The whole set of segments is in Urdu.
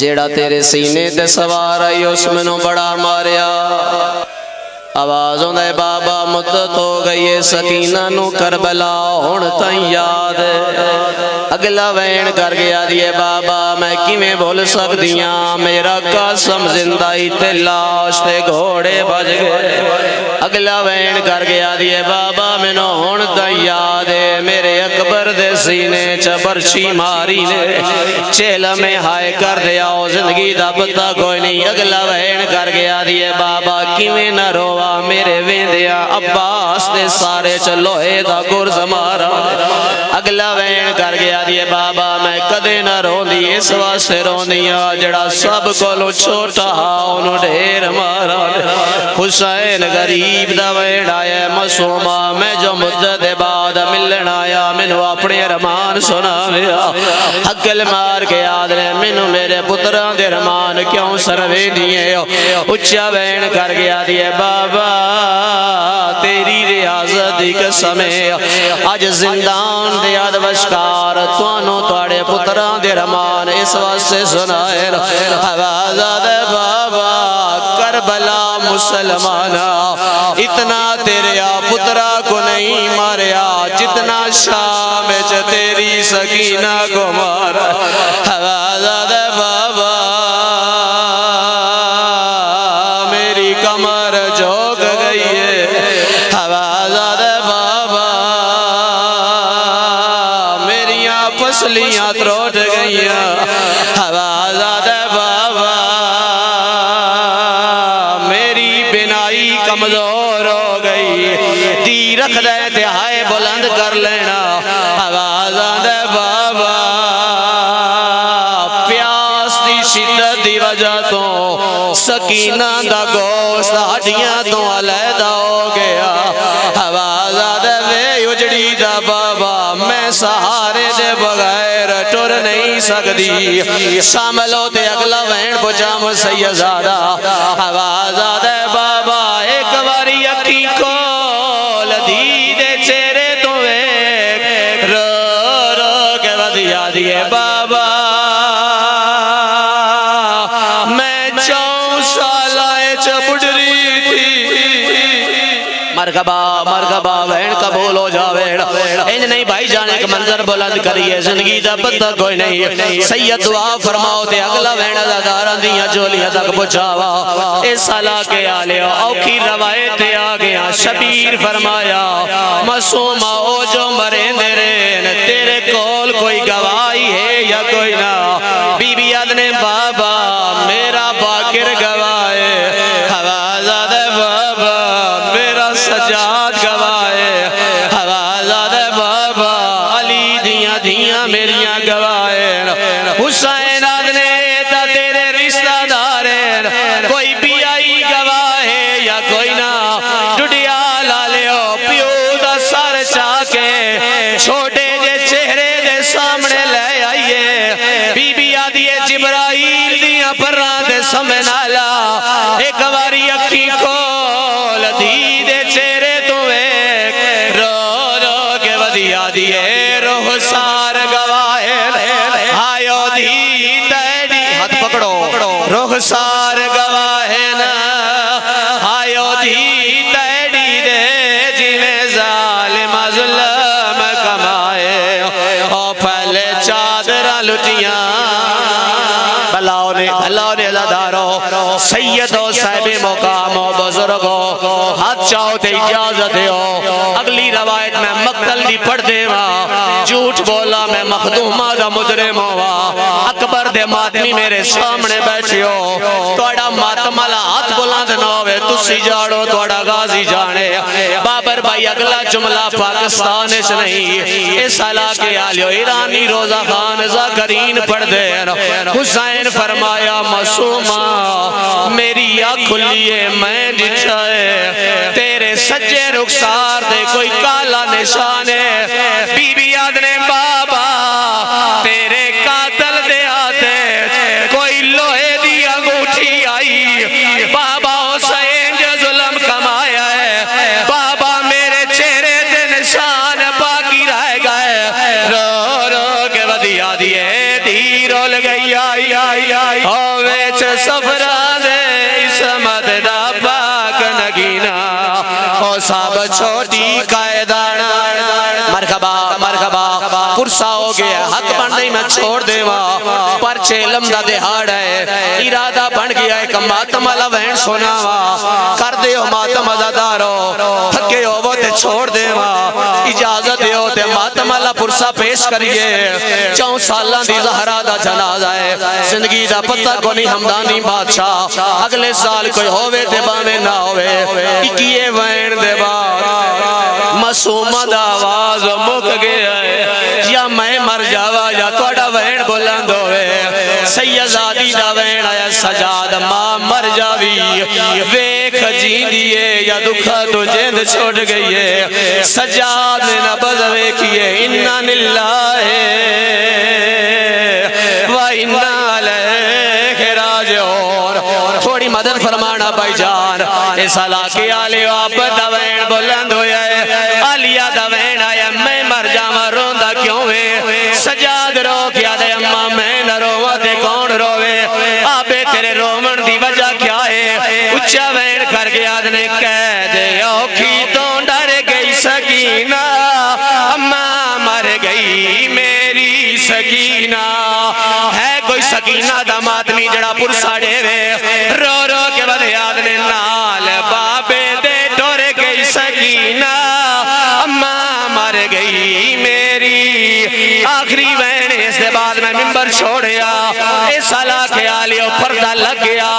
جیڑا تیرے سینے تے سوار آئی اس منوں بڑا ماریا آوازوں دے بابا مدت ہو گئی ہے سکینہ نو کربلا ہون تائیں یاد اگلا وین کر گیا دیے بابا میں کیویں بھول سکدیاں میرا قسم زندائی تے لاش تے گھوڑے بج گئے اگلا وین کر گیا دیے بابا منو ہون تائیں یاد ہے میرے اکبر دے سینے چبرچی ماری نے چیلہ میں ہائے کر دیا زندگی دا پتہ کوئی نہیں اگلا وین کر گیا دیے بابا کیویں نہ روا میرے ویندیا عباس دے سارے چلوہے دا گرز مارا اگلا وین کر گیا دیے بابا میں کدے نہ رون دی اس واسے رون دیا جڑا سب کو لو چھوٹا انہوں ڈھیر مارا حسین غریب دا وین آیا مسومہ میں جو مدت بعد ملن آیا منو اپنے رمان سنا میا حقل مار کے یاد رہے منو میرے پتران دے رمان کیوں سروے دیئے اچھا وین کر گیا دیے بابا تیری ریاضت دی قسم ہے آج زندان دے یاد وشکار توانو توڑے پتران دے رمان اس واسطے سنائے حوازہ دے بابا کربلا مسلمانا اتنا تیرے پترا کو نہیں ماریا جتنا شام تیری سکینہ کو مارا حوازہ دے بابا میری کمر جھوک گئی ہے حوازہ دے بابا میریاں پسلیاں تروٹ گئی ہیں حوازہ دے بابا میری بنائی کمزور ہو گئی دی رکھ دے تہائے بلند کر لینا حوازہ دے بابا پیاس دی شدت دی وجہ تو سکینہ دا گوشت ہڈیاں تو علیحدہ ہو گیا حوازہ دے وے اجڑی دا بابا میں سہارے دے بغیر ٹر نہیں سکتی شامل ہوتے اگلا وین بجام سیدزادہ حوازہ دے بابا ایک باری اکھی کھول دی دے چہرے تو ایک رو رو کے ودیا دیے بابا مرغبا وین قبول ہو جاوے انج نہیں بھائی جانے کا منظر بلند کریے زندگی دا پتہ کوئی نہیں سید دعا فرماؤ تے اگلا وین ازاداران دیاں جولیاں تک پہنچاوا اس سالہ کے آلے اوکھی روایت آگیا شبیر فرمایا مسومہ او جو مرین درین تیرے کول کوئی گواہی ہے یا کوئی نہ بی بی ادنے بابا میرا باکر گواہ ہے حوازہ دے بابا میرا سجاد گواہ حوازہ دے بابا علی دیاں دیاں میریاں گواہ حسین آدھنے تا تیرے رشتہ دارین کوئی بھی آئی گواہ یا کوئی نہ ڈڈیا لالے ہو پیو دا سار چاکے چھوٹے جے چہرے دے سامنے لے آئیے بی بی آدھیے جبرائیل دیاں پران دے سمنالا ایک واری اکھی کھول دی دے چہرے تو ایک رو رو کے ودیا دیئے روح سار گواہن آئیو دی تیڑی ہاتھ پکڑو روح سار گواہن آئیو دی تیڑی دے جیویں ظالم ظلم کمائے او پہلے چادرہ لٹیاں اللہ نے ازادارو سید و صاحب مقام و بزرگو ہاتھ چاہو تے اجازت ہو اگلی روایت میں مقتل دی پڑھ دے وا جھوٹ بولا میں مخدومہ دا مجرم ہوا اکبر دے ماتمی میرے سامنے بیٹھے ہو توڑا ماتمالا ہاتھ بلند نہ ہوئے تسی جاڑو توڑا غازی جانے بابر بھائی اگلا جملہ پاکستانش نہیں اس علاقے آلیو ایرانی روزہ خان زاکرین پڑھ دے حسین فرمایا مسومہ میری آنکھ کھلی ہے میں جچائے تیرے سجے رخسار دے کوئی کالا نشان ہے بی بی آدھنے بابا تیرے قاتل دے آتے کوئی لوہے دی انگوٹھی آئی بابا حسین جو ظلم کمایا ہے بابا میرے چہرے دے نشان باقی رہ گئے رو رو کے ودیا دیئے دی رول گئی آئی آئی آئی ہوے چ سفرا دے اسمت دا پاک نگینا او سب چھوٹی قائدانا مرحبا مرحبا پرسا ہو گیا حق بن نہیں میں چھوڑ دیوا پرچے لمدہ دہاڑ ہے ارادہ بن گیا ایک ماتم اللہ وین سناوا کر دے ہو ماتم ازادارو تھکے ہو وہ تے چھوڑ دیوا اجازت دے ہو تے ماتم اللہ پرسا پیش کریے 4 سالان دی زہرہ دا جنازہ ہے زندگی دا پتہ کو نہیں ہمدانی بادشاہ اگلے سال کوئی ہوئے تے بانے نہ ہوئے اکیے وین دے بعد معصومہ دا آواز مک گیا ہے یا میں مر جاوا یا توڑا وین بلند ہوئے سیدزادی دا وین آیا سجاد ماں مر جاوی ویک جین دیئے یا دکھا تو جیند چھوڑ گئی ہے سجاد نے نبض ویکیے انہا للہ و انہا علیہ راجعون تھوڑی مدد فرمانا بھائی جان اس علاقے آلے آپ دوین بلند ہویا ہے آلیا دوین آیا میں مر جاما روندہ کیوں ہے سجاد رو کیا دے اممہ میں نہ روہ دے کون روے آبے تیرے رومن دی وجہ کیا ہے اچھا وین کر گیا دنے کہہ دے اوکھی تو ڈر گئی سکینہ اممہ مر گئی میری سکینہ ہے کوئی سکینہ دا ماتمی جڑا پرساڑے وے رو رو کے بعد یاد نے نال بابے دے ڈور گئی سکینہ اممہ مر گئی میری آخری وین اس دے بعد میں ممبر چھوڑیا اس علاقے آلیوں پردہ لگ گیا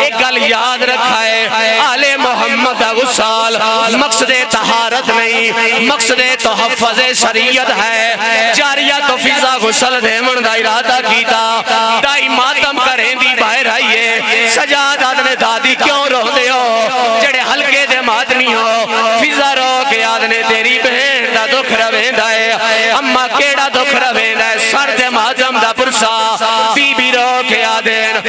ایک گل یاد رکھا ہے آل محمد غسال مقصد طہارت نہیں مقصد تحفظ شریعت ہے جاریہ تو فضا غسل دے من دا ارادہ کیتا دائی ماتم کریں دی باہر آئیے سجادت نے دادی کیوں رو دے ہو جڑے حلقے دے ماتمی ہو فضا رو کے آدھنے تیری بہن دا دکھ رویندہ ہے اممہ کیڑا دکھ رویندہ ہے سر دے ماتم دا پرسا بی بی رو کے آدھن